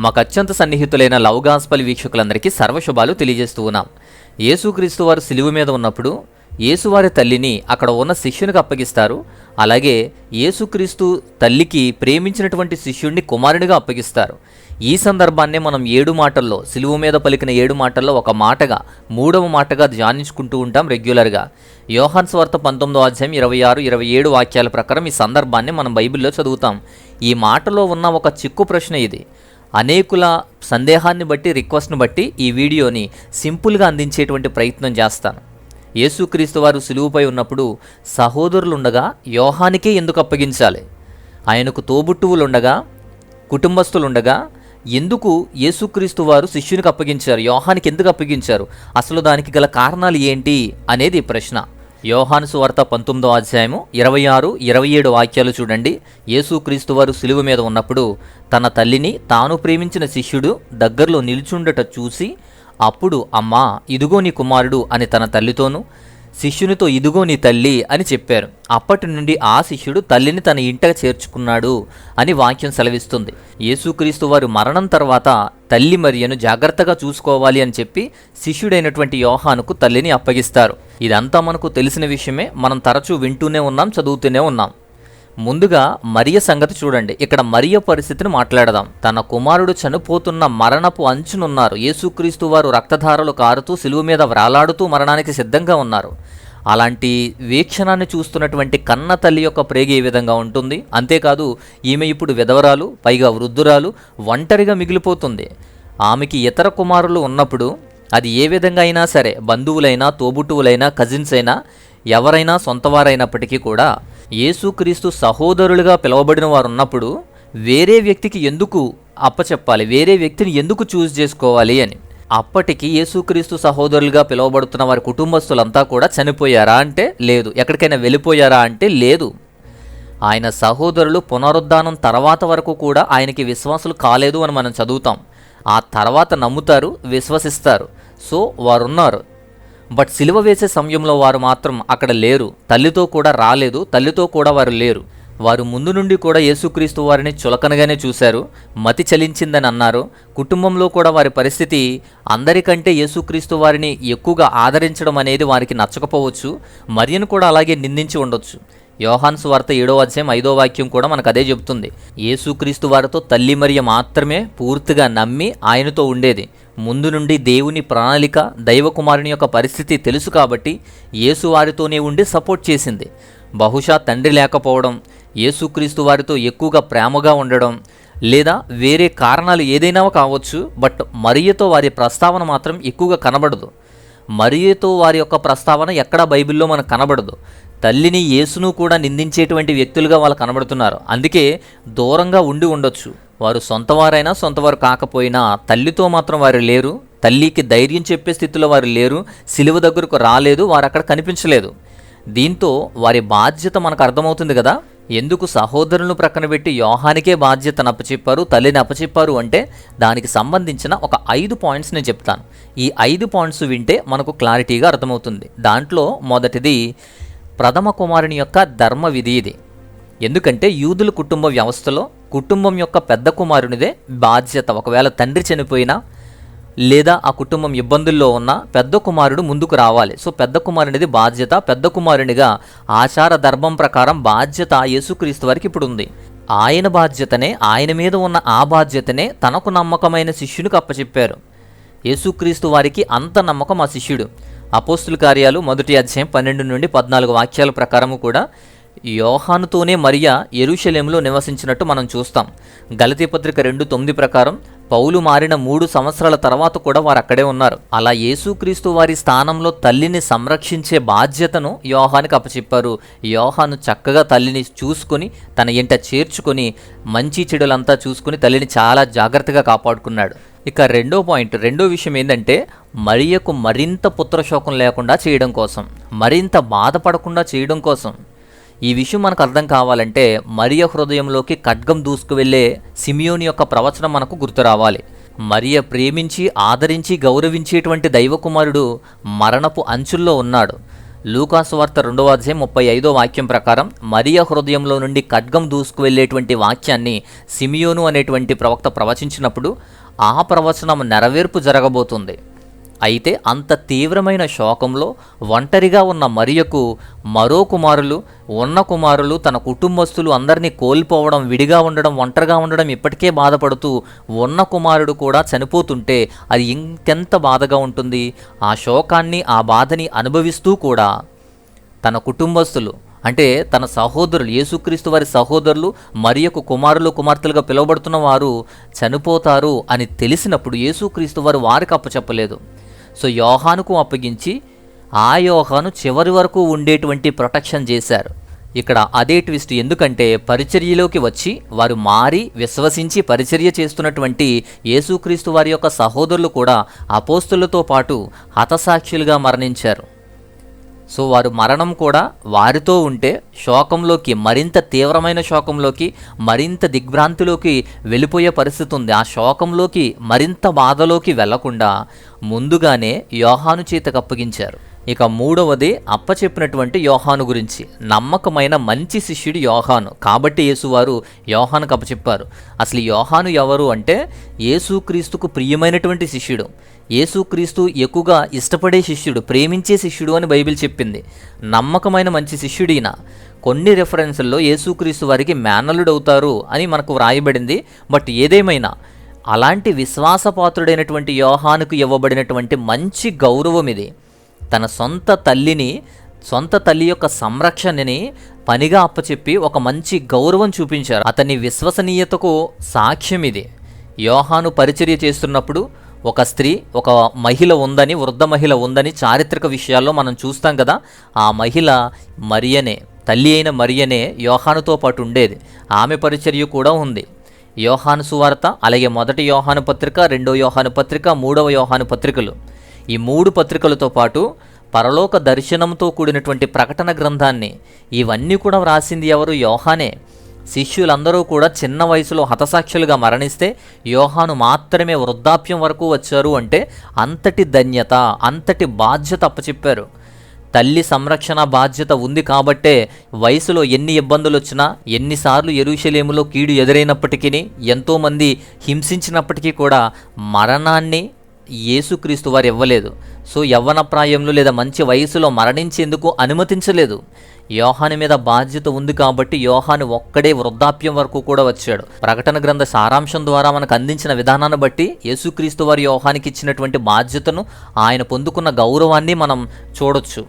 మాకు అత్యంత సన్నిహితులైన love gospel వీక్షకులందరికీ సర్వశుభాలు తెలియజేస్తూ ఉన్నాం. యేసుక్రీస్తు వారు సిలువ మీద ఉన్నప్పుడు యేసువారి తల్లిని అక్కడ ఉన్న శిష్యునికి అప్పగిస్తారు. అలాగే యేసుక్రీస్తు తల్లికి ప్రేమించినటువంటి శిష్యుడిని కుమారునిగా అప్పగిస్తారు. ఈ సందర్భాన్నే మనం 7 మాటల్లో, సిలువ మీద పలికిన 7 మాటల్లో ఒక మాటగా, 3వ మాటగా ధ్యానించుకుంటూ ఉంటాం రెగ్యులర్గా. యోహాను సువార్త 19వ అధ్యాయం 26, 27 వాక్యాల ప్రకారం ఈ సందర్భాన్ని మనం బైబిల్లో చదువుతాం. ఈ మాటలో ఉన్న ఒక చిక్కు ప్రశ్న ఇది. అనేకుల సందేహాన్ని బట్టి, రిక్వెస్ట్ని బట్టి ఈ వీడియోని సింపుల్గా అందించేటువంటి ప్రయత్నం చేస్తాను. యేసుక్రీస్తు వారు సిలువపై ఉన్నప్పుడు సహోదరులుండగా యోహానికే ఎందుకు అప్పగించాలి? ఆయనకు తోబుట్టువులుండగా, కుటుంబస్తులుండగా ఎందుకు యేసుక్రీస్తు వారు శిష్యునికి అప్పగించారు? యోహానికి ఎందుకు అప్పగించారు? అసలు దానికి గల కారణాలు ఏంటి అనేది ప్రశ్న. యోహాను సువార్త 19వ అధ్యాయము 26, 27 వాక్యాలు చూడండి. యేసుక్రీస్తు వారు సిలువ మీద ఉన్నప్పుడు తన తల్లిని తాను ప్రేమించిన శిష్యుడు దగ్గరలో నిల్చుండట చూసి, అప్పుడు అమ్మా ఇదిగో నీ కుమారుడు అని తన తల్లితోనూ, శిష్యునితో ఇదిగో నీ తల్లి అని చెప్పారు. అప్పటి నుండి ఆ శిష్యుడు తల్లిని తన ఇంట చేర్చుకున్నాడు అని వాక్యం సెలవిస్తుంది. యేసుక్రీస్తు వారు మరణం తర్వాత తల్లి మరియను జాగ్రత్తగా చూసుకోవాలి అని చెప్పి శిష్యుడైనటువంటి యోహానుకు తల్లిని అప్పగిస్తారు. ఇదంతా మనకు తెలిసిన విషయమే. మనం తరచూ వింటూనే ఉన్నాం, చదువుతూనే ఉన్నాం. ముందుగా మరియ సంగతి చూడండి. ఇక్కడ మరియ పరిస్థితిని మాట్లాడదాం. తన కుమారుడు చనిపోతున్న మరణపు అంచునున్నారు. యేసుక్రీస్తు వారు రక్తధారలు కారుతూ సిలువ మీద వ్రాలాడుతూ మరణానికి సిద్ధంగా ఉన్నారు. అలాంటి వీక్షణాన్ని చూస్తున్నటువంటి కన్న తల్లి యొక్క ప్రేగ ఏ విధంగా ఉంటుంది? అంతేకాదు, ఈమె ఇప్పుడు విధవరాలు, పైగా వృద్ధురాలు, ఒంటరిగా మిగిలిపోతుంది. ఆమెకి ఇతర కుమారులు ఉన్నప్పుడు అది ఏ విధంగా అయినా సరే, బంధువులైనా, తోబుట్టువులైనా, కజిన్స్ అయినా, ఎవరైనా సొంతవారైనప్పటికీ కూడా యేసుక్రీస్తు సహోదరులుగా పిలువబడిన వారు ఉన్నప్పుడు వేరే వ్యక్తికి ఎందుకు అప్పచెప్పాలి? వేరే వ్యక్తిని ఎందుకు చూస్ చేసుకోవాలి అని. అప్పటికి యేసుక్రీస్తు సహోదరులుగా పిలువబడుతున్న వారి కుటుంబస్తులంతా కూడా చనిపోయారా అంటే లేదు. ఎక్కడికైనా వెళ్ళిపోయారా అంటే లేదు. ఆయన సహోదరులు పునరుద్ధానం తర్వాత వరకు కూడా ఆయనకి విశ్వాసులు కాలేదు అని మనం చదువుతాం. ఆ తర్వాత నమ్ముతారు, విశ్వసిస్తారు. సో వారున్నారు. బట్ సిలువ వేసే సమయంలో వారు మాత్రం అక్కడ లేరు. తల్లితో కూడా రాలేదు, తల్లితో కూడా వారు లేరు. వారు ముందు నుండి కూడా యేసుక్రీస్తు వారిని చులకనగానే చూశారు, మతి చలించిందని అన్నారు. కుటుంబంలో కూడా వారి పరిస్థితి అందరికంటే యేసుక్రీస్తు వారిని ఎక్కువగా ఆదరించడం అనేది వారికి నచ్చకపోవచ్చు. మరియను కూడా అలాగే నిందించి ఉండొచ్చు. యోహాను సువార్త 7వ అధ్యాయం 5వ వాక్యం కూడా మనకు అదే చెబుతుంది. యేసుక్రీస్తు వారితో తల్లి మరియ మాత్రమే పూర్తిగా నమ్మి ఆయనతో ఉండేది. ముందు నుండి దేవుని ప్రణాళిక, దైవకుమారుని యొక్క పరిస్థితి తెలుసు కాబట్టి యేసు వారితోనే ఉండి సపోర్ట్ చేసింది. బహుశా తండ్రి లేకపోవడం, యేసుక్రీస్తు వారితో ఎక్కువగా ప్రేమగా ఉండడం, లేదా వేరే కారణాలు ఏదైనా కావచ్చు. బట్ మరియతో వారి ప్రస్తావన మాత్రం ఎక్కువగా కనబడదు. మరియతో వారి యొక్క ప్రస్తావన ఎక్కడా బైబిల్లో మనకు కనబడదు. తల్లిని, యేసును కూడా నిందించేటువంటి వ్యక్తులుగా వాళ్ళు కనబడుతున్నారు. అందుకే దూరంగా ఉండి ఉండొచ్చు. వారు సొంతవారైనా, సొంతవారు కాకపోయినా తల్లితో మాత్రం వారు లేరు. తల్లికి ధైర్యం చెప్పే స్థితిలో వారు లేరు. సిలువ దగ్గరకు రాలేదు, వారు అక్కడ కనిపించలేదు. దీంతో వారి బాధ్యత మనకు అర్థమవుతుంది కదా. ఎందుకు సహోదరులను ప్రక్కన పెట్టి యోహానికే బాధ్యతను అప్పచెప్పారు, తల్లిని అప్పచెప్పారు అంటే దానికి సంబంధించిన ఒక 5 పాయింట్స్ నేను చెప్తాను. ఈ 5 పాయింట్స్ వింటే మనకు క్లారిటీగా అర్థమవుతుంది. దాంట్లో మొదటిది ప్రథమ కుమారుని యొక్క ధర్మ విధి. ఇది ఎందుకంటే యూదుల కుటుంబ వ్యవస్థలో కుటుంబం యొక్క పెద్ద కుమారునిదే బాధ్యత. ఒకవేళ తండ్రి చనిపోయినా లేదా ఆ కుటుంబం ఇబ్బందుల్లో ఉన్న పెద్ద కుమారుడు ముందుకు రావాలి. సో పెద్ద కుమారునిది బాధ్యత. పెద్ద కుమారునిగా ఆచార ధర్మం ప్రకారం బాధ్యత యేసుక్రీస్తు వారికి ఇప్పుడు ఉంది. ఆయన బాధ్యతనే, ఆయన మీద ఉన్న ఆ బాధ్యతనే తనకు నమ్మకమైన శిష్యునికి అప్పచెప్పారు. యేసుక్రీస్తు వారికి అంత నమ్మకం ఆ శిష్యుడు. అపోస్తుల కార్యాలు 1వ అధ్యాయం 12 నుండి 14 వాక్యాల ప్రకారము కూడా యోహానుతోనే మరియ యెరూషలేములో నివసించినట్టు మనం చూస్తాం. గలతీ పత్రిక 2:9 ప్రకారం పౌలు మారిన 3 సంవత్సరాల తర్వాత కూడా వారు అక్కడే ఉన్నారు. అలా యేసుక్రీస్తు వారి స్థానంలో తల్లిని సంరక్షించే బాధ్యతను యోహానికి అప్పచెప్పారు. యోహాను చక్కగా తల్లిని చూసుకొని తన ఇంట చేర్చుకొని మంచి చెడులంతా చూసుకుని తల్లిని చాలా జాగ్రత్తగా కాపాడుకున్నాడు. ఇక రెండో విషయం ఏంటంటే మరియకు మరింత పుత్రశోకం లేకుండా చేయడం కోసం, మరింత బాధపడకుండా చేయడం కోసం. ఈ విషయం మనకు అర్థం కావాలంటే మరియ హృదయంలోకి ఖడ్గం దూసుకువెళ్ళే సిమియోని యొక్క ప్రవచనం మనకు గుర్తు రావాలి. మరియ ప్రేమించి, ఆదరించి, గౌరవించేటువంటి దైవకుమారుడు మరణపు అంచుల్లో ఉన్నాడు. లూకాసు వార్త 2వ అధ్యాయం 35వ వాక్యం ప్రకారం మరియ హృదయంలో నుండి ఖడ్గం దూసుకు వెళ్ళేటువంటి వాక్యాన్ని సిమియోను అనేటువంటి ప్రవక్త ప్రవచించినప్పుడు ఆ ప్రవచనం నెరవేర్పు జరగబోతుంది. అయితే అంత తీవ్రమైన శోకంలో ఒంటరిగా ఉన్న మరియకు మరో కుమారులు, ఉన్న కుమారులు, తన కుటుంబస్తులు అందరినీ కోల్పోవడం, విడిగా ఉండడం, ఒంటరిగా ఉండడం, ఇప్పటికే బాధపడుతూ ఉన్న కుమారుడు కూడా చనిపోతుంటే అది ఇంకెంత బాధగా ఉంటుంది. ఆ శోకాన్ని, ఆ బాధని అనుభవిస్తూ కూడా తన కుటుంబస్తులు అంటే తన సహోదరులు, యేసుక్రీస్తు వారి సహోదరులు, మరియకు కుమారులు, కుమార్తెలుగా పిలువబడుతున్న వారు చనిపోతారు అని తెలిసినప్పుడు యేసుక్రీస్తు వారు వారికి అప్పచెప్పలేదు. సో యోహానుకు అప్పగించి ఆ యోహాను చివరి వరకు ఉండేటువంటి ప్రొటెక్షన్ చేశారు. ఇక్కడ అదే ట్విస్ట్. ఎందుకంటే పరిచర్యలోకి వచ్చి వారు మారి విశ్వసించి పరిచర్య చేస్తున్నటువంటి యేసుక్రీస్తు వారి యొక్క సహోదరులు కూడా అపోస్తులతో పాటు హతసాక్షులుగా మరణించారు. సో వారు మరణం కూడా వారితో ఉంటే శోకంలోకి, మరింత తీవ్రమైన శోకంలోకి, మరింత దిగ్భ్రాంతిలోకి వెళ్ళిపోయే పరిస్థితి ఉంది. ఆ శోకంలోకి, మరింత బాధలోకి వెళ్లకుండా ముందుగానే యోహాను చేతకు అప్పగించారు. ఇక మూడవది అప్పచెప్పినటువంటి యోహాను గురించి. నమ్మకమైన మంచి శిష్యుడు యోహాను కాబట్టి యేసువారు యోహానుకు అప్పచెప్పారు. అసలు యోహాను ఎవరు అంటే యేసుక్రీస్తుకు ప్రియమైనటువంటి శిష్యుడు, యేసుక్రీస్తు ఎక్కువగా ఇష్టపడే శిష్యుడు, ప్రేమించే శిష్యుడు అని బైబిల్ చెప్పింది. నమ్మకమైన మంచి శిష్యుడు ఈయన. కొన్ని రెఫరెన్సుల్లో యేసుక్రీస్తు వారికి మేనల్లుడవుతారు అని మనకు వ్రాయబడింది. బట్ ఏదేమైనా అలాంటి విశ్వాసపాత్రుడైనటువంటి యోహానుకు ఇవ్వబడినటువంటి మంచి గౌరవం ఇది. తన సొంత తల్లి యొక్క సంరక్షణని పనిగా అప్పచెప్పి ఒక మంచి గౌరవం చూపించారు. అతని విశ్వసనీయతకు సాక్ష్యం ఇది. యోహాను పరిచర్య చేస్తున్నప్పుడు ఒక స్త్రీ, ఒక మహిళ ఉందని, వృద్ధ మహిళ ఉందని చారిత్రక విషయాల్లో మనం చూస్తాం కదా. ఆ మహిళ మరియనే, తల్లి అయిన మరియనే యోహానుతో పాటు ఉండేది. ఆమె పరిచర్య కూడా ఉంది. యోహాను సువార్త, అలాగే మొదటి యోహాను పత్రిక, 2వ యోహాను పత్రిక, 3వ యోహాను పత్రికలు, ఈ 3 పత్రికలతో పాటు పరలోక దర్శనంతో కూడినటువంటి ప్రకటన గ్రంథాన్ని, ఇవన్నీ కూడా వ్రాసింది ఎవరు? యోహానే. శిష్యులందరూ కూడా చిన్న వయసులో హతసాక్షులుగా మరణిస్తే యోహాను మాత్రమే వృద్ధాప్యం వరకు వచ్చారు అంటే అంతటి ధన్యత, అంతటి బాధ్యత అప్పచెప్పారు. తల్లి సంరక్షణ బాధ్యత ఉంది కాబట్టే వయసులో ఎన్ని ఇబ్బందులు వచ్చినా, ఎన్నిసార్లు యెరూషలేములో కీడు ఎదురైనప్పటికీ, ఎంతోమంది హింసించినప్పటికీ కూడా మరణాన్ని యేసుక్రీస్తు వారు ఇవ్వలేదు. సో యవ్వన ప్రాయంలో లేదా మంచి వయసులో మరణించేందుకు అనుమతించలేదు. యోహాను మీద బాధ్యత ఉంది కాబట్టి యోహాను ఒక్కడే వృద్ధాప్యం వరకు కూడా వచ్చాడు. ప్రకటన గ్రంథ సారాంశం ద్వారా మనకు అందించిన విధానాన్ని బట్టి యేసుక్రీస్తు వారి యోహానికి ఇచ్చినటువంటి బాధ్యతను, ఆయన పొందుకున్న గౌరవాన్ని మనం చూడొచ్చు.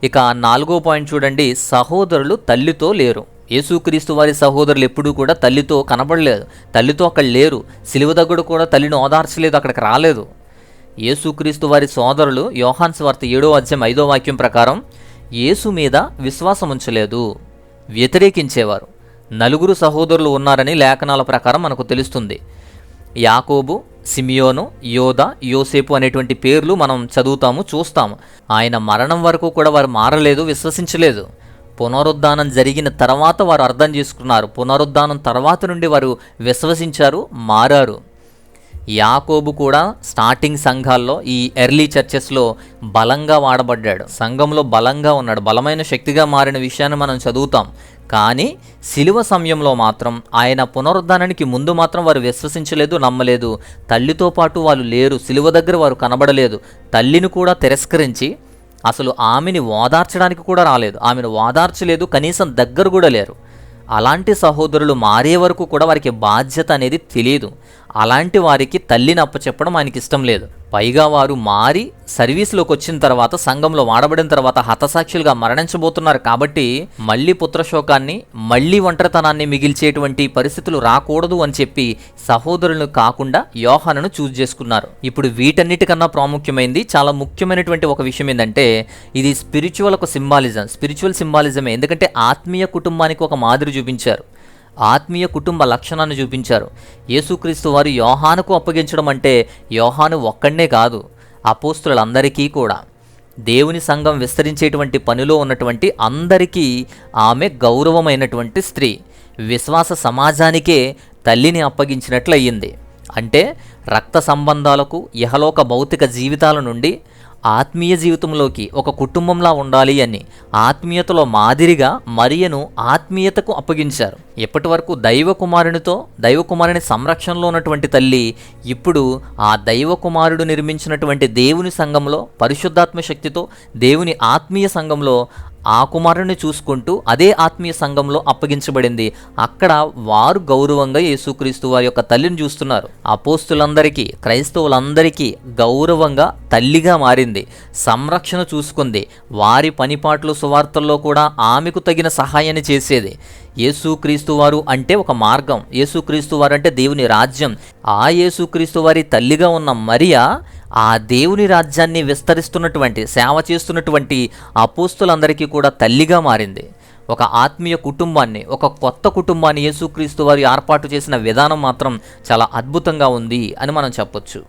ఇక 4వ పాయింట్ చూడండి. సహోదరులు తల్లితో లేరు. యేసుక్రీస్తు వారి సహోదరులు ఎప్పుడూ కూడా తల్లితో కనబడలేదు. తల్లితో అక్కడ లేరు. సిలువ దగ్గర కూడా తల్లిని ఓదార్చలేదు, అక్కడికి రాలేదు. యేసుక్రీస్తు వారి సోదరులు యోహాను సువార్త 7వ అధ్యాయం 5వ వాక్యం ప్రకారం యేసు మీద విశ్వాసం ఉంచలేదు, వ్యతిరేకించేవారు. 4 సహోదరులు ఉన్నారని లేఖనాల ప్రకారం మనకు తెలుస్తుంది. యాకోబు, సిమియోను, యోదా, యోసేపు అనేటువంటి పేర్లు మనం చదువుతాము, చూస్తాము. ఆయన మరణం వరకు కూడా వారు మారలేదు, విశ్వసించలేదు. పునరుద్ధానం జరిగిన తర్వాత వారు అర్థం చేసుకున్నారు. పునరుద్ధానం తర్వాత నుండి వారు విశ్వసించారు, మారారు. యాకోబు కూడా స్టార్టింగ్ సంఘాల్లో, ఈ ఎర్లీ చర్చెస్లో బలంగా వాడబడ్డాడు. సంఘంలో బలంగా ఉన్నాడు, బలమైన శక్తిగా మారిన విషయాన్ని మనం చదువుతాం. కానీ సిలువ సమయంలో మాత్రం ఆయన పునరుద్ధానానికి ముందు మాత్రం వారు విశ్వసించలేదు, నమ్మలేదు. తల్లితో పాటు వాళ్ళు లేరు, సిలువ దగ్గర వారు కనబడలేదు. తల్లిని కూడా తిరస్కరించి అసలు ఆమెని ఓదార్చడానికి కూడా రాలేదు, ఆమెను ఓదార్చలేదు, కనీసం దగ్గర కూడా లేరు. అలాంటి సహోదరులు మారే వరకు కూడా వారికి బాధ్యత అనేది తెలియదు. అలాంటి వారికి తల్లిని అప్పచెప్పడం ఆయనకి ఇష్టం లేదు. పైగా వారు మారి సర్వీస్లోకి వచ్చిన తర్వాత, సంఘంలో వాడబడిన తర్వాత హతసాక్షులుగా మరణించబోతున్నారు కాబట్టి మళ్ళీ పుత్రశోకాన్ని, మళ్ళీ ఒంటరితనాన్ని మిగిల్చేటువంటి పరిస్థితులు రాకూడదు అని చెప్పి సహోదరులను కాకుండా యోహానును చూజ్ చేసుకున్నారు. ఇప్పుడు వీటన్నిటికన్నా ప్రాముఖ్యమైనది, చాలా ముఖ్యమైనటువంటి ఒక విషయం ఏంటంటే ఇది స్పిరిచువల్ ఒక సింబాలిజం, స్పిరిచువల్ సింబాలిజమే. ఎందుకంటే ఆత్మీయ కుటుంబానికి ఒక మాదిరి చూపించారు, ఆత్మీయ కుటుంబ లక్షణాన్ని చూపించారు. యేసుక్రీస్తు వారు యోహానుకు అప్పగించడం అంటే యోహాను ఒక్కడనే కాదు, అపోస్తులందరికీ కూడా, దేవుని సంఘం విస్తరించేటువంటి పనిలో ఉన్నటువంటి అందరికీ ఆమె గౌరవమైనటువంటి స్త్రీ. విశ్వాస సమాజానికే తల్లిని అప్పగించినట్లయింది. అంటే రక్త సంబంధాలకు, ఇహలోక భౌతిక జీవితాల నుండి ఆత్మీయ జీవితంలోకి ఒక కుటుంబంలా ఉండాలి అని ఆత్మీయతలో మాదిరిగా మరియను ఆత్మీయతకు అప్పగించారు. ఇప్పటి వరకు దైవకుమారుని సంరక్షణలో ఉన్నటువంటి తల్లి ఇప్పుడు ఆ దైవకుమారుడు నిర్మించినటువంటి దేవుని సంఘంలో పరిశుద్ధాత్మ శక్తితో దేవుని ఆత్మీయ సంఘంలో ఆ కుమారుని చూసుకుంటూ అదే ఆత్మీయ సంఘంలో అప్పగించబడింది. అక్కడ వారు గౌరవంగా యేసుక్రీస్తు వారి యొక్క తల్లిని చూస్తున్నారు. అపోస్తులందరికీ క్రైస్తవులందరికీ గౌరవంగా తల్లిగా మారింది, సంరక్షణ చూసుకుంది. వారి పనిపాట్లు సువార్తల్లో కూడా ఆమెకు తగిన సహాయాన్ని చేసేది. యేసుక్రీస్తు వారు అంటే ఒక మార్గం, యేసుక్రీస్తు వారు అంటే దేవుని రాజ్యం. ఆ యేసుక్రీస్తు వారి తల్లిగా ఉన్న మరియా ఆ దేవుని రాజ్యాన్ని విస్తరిస్తున్నటువంటి సేవ చేస్తున్నటువంటి అపోస్తులందరికీ కూడా తల్లిగా మారింది. ఒక ఆత్మీయ కుటుంబాన్ని, ఒక కొత్త కుటుంబాన్ని యేసుక్రీస్తు వారు ఏర్పాటు చేసిన విధానం మాత్రం చాలా అద్భుతంగా ఉంది అని మనం చెప్పొచ్చు.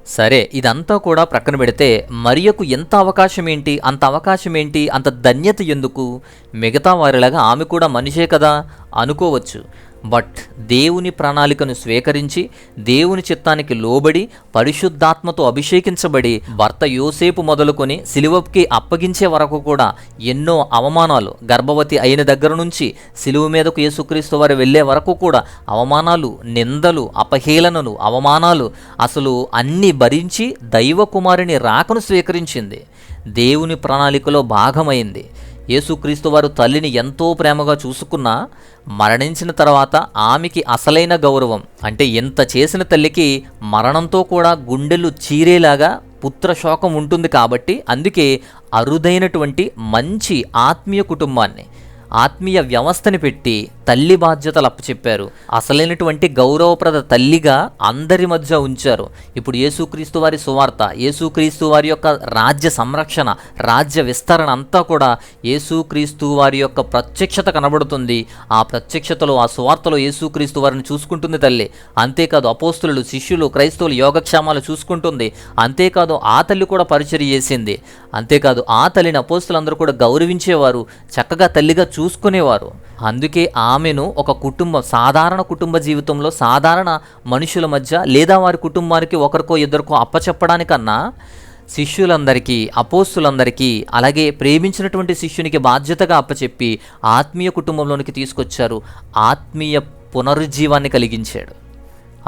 సరే, ఇదంతా కూడా ప్రక్కన పెడితే మరియకు ఎంత అవకాశం ఏంటి, అంత ధన్యత ఎందుకు? మిగతా వారిలాగా ఆమె కూడా మనిషే కదా అనుకోవచ్చు. బట్ దేవుని ప్రణాళికను స్వీకరించి దేవుని చిత్తానికి లోబడి పరిశుద్ధాత్మతో అభిషేకించబడి భర్త యోసేపు మొదలుకొని సిలువకి అప్పగించే వరకు కూడా ఎన్నో అవమానాలు, గర్భవతి అయిన దగ్గర నుంచి సిలువ మీదకు యేసుక్రీస్తు వారు వెళ్ళే వరకు కూడా అవమానాలు, నిందలు, అపహేళనలు, అవమానాలు అసలు అన్నీ భరించి దైవకుమారుని రాకను స్వీకరించింది. దేవుని ప్రణాళికలో భాగమైంది. యేసుక్రీస్తు వారు తల్లిని ఎంతో ప్రేమగా చూసుకున్నా మరణించిన తర్వాత ఆమెకి అసలైన గౌరవం అంటే ఎంత చేసిన తల్లికి మరణంతో కూడా గుండెలు చీరేలాగా పుత్రశోకం ఉంటుంది. కాబట్టి అందుకే అరుదైనటువంటి మంచి ఆత్మీయ కుటుంబాన్ని, ఆత్మీయ వ్యవస్థని పెట్టి తల్లి బాధ్యతలు అప్పచెప్పారు. అసలైనటువంటి గౌరవప్రద తల్లిగా అందరి మధ్య ఉంచారు. ఇప్పుడు యేసుక్రీస్తు వారి సువార్త, యేసుక్రీస్తు వారి యొక్క రాజ్య సంరక్షణ, రాజ్య విస్తరణ అంతా కూడా యేసుక్రీస్తు వారి యొక్క ప్రత్యక్షత కనబడుతుంది. ఆ ప్రత్యక్షతలో, ఆ సువార్తలో యేసుక్రీస్తు వారిని చూసుకుంటుంది తల్లి. అంతేకాదు అపోస్తులు, శిష్యులు, క్రైస్తవులు యోగక్షేమాలు చూసుకుంటుంది. అంతేకాదు ఆ తల్లి కూడా పరిచర్య చేసింది. అంతేకాదు ఆ తల్లిని అపోస్తులందరూ కూడా గౌరవించేవారు, చక్కగా తల్లిగా చూసుకునేవారు. అందుకే ఆమెను ఒక సాధారణ కుటుంబ జీవితంలో సాధారణ మనుషుల మధ్య లేదా వారి కుటుంబానికి ఒకరికో ఇద్దరికో అప్పచెప్పడానికన్నా శిష్యులందరికీ, అపోస్తులందరికీ, అలాగే ప్రేమించినటువంటి శిష్యునికి బాధ్యతగా అప్పచెప్పి ఆత్మీయ కుటుంబంలోనికి తీసుకొచ్చారు. ఆత్మీయ పునరుజ్జీవాన్ని కలిగించాడు.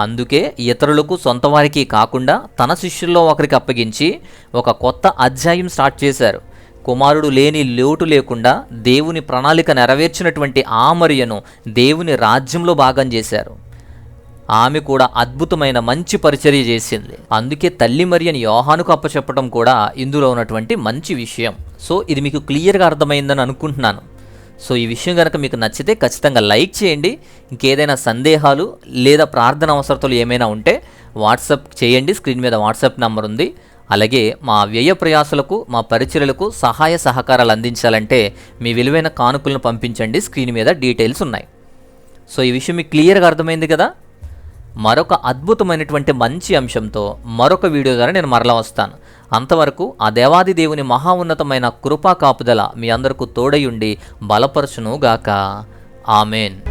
అందుకే ఇతరులకు, సొంత వారికి కాకుండా తన శిష్యుల్లో ఒకరికి అప్పగించి ఒక కొత్త అధ్యాయం స్టార్ట్ చేశారు. కుమారుడు లేని లోటు లేకుండా దేవుని ప్రణాళిక నెరవేర్చినటువంటి ఆ మరియను దేవుని రాజ్యంలో భాగం చేశారు. ఆమె కూడా అద్భుతమైన మంచి పరిచర్య చేసింది. అందుకే తల్లి మరియని యోహానుకు అప్పచెప్పడం కూడా ఇందులో ఉన్నటువంటి మంచి విషయం. సో ఇది మీకు క్లియర్గా అర్థమైందని అనుకుంటున్నాను. సో ఈ విషయం కనుక మీకు నచ్చితే ఖచ్చితంగా లైక్ చేయండి. ఇంకేదైనా సందేహాలు లేదా ప్రార్థన అవసరతలు ఏమైనా ఉంటే వాట్సాప్ చేయండి. స్క్రీన్ మీద వాట్సాప్ నెంబర్ ఉంది. అలాగే మా వ్యయ ప్రయాసలకు, మా పరిచర్యలకు సహాయ సహకారాలు అందించాలంటే మీ విలువైన కానుకలను పంపించండి. స్క్రీన్ మీద డీటెయిల్స్ ఉన్నాయి. సో ఈ విషయం మీకు క్లియర్గా అర్థమైంది కదా. మరొక అద్భుతమైనటువంటి మంచి అంశంతో మరొక వీడియో ద్వారా నేను మరలా వస్తాను. అంతవరకు ఆ దేవాది దేవుని మహా ఉన్నతమైన కృపా కాపుదల మీ అందరికీ తోడయుండి బలపరచును గాక. ఆమెన్.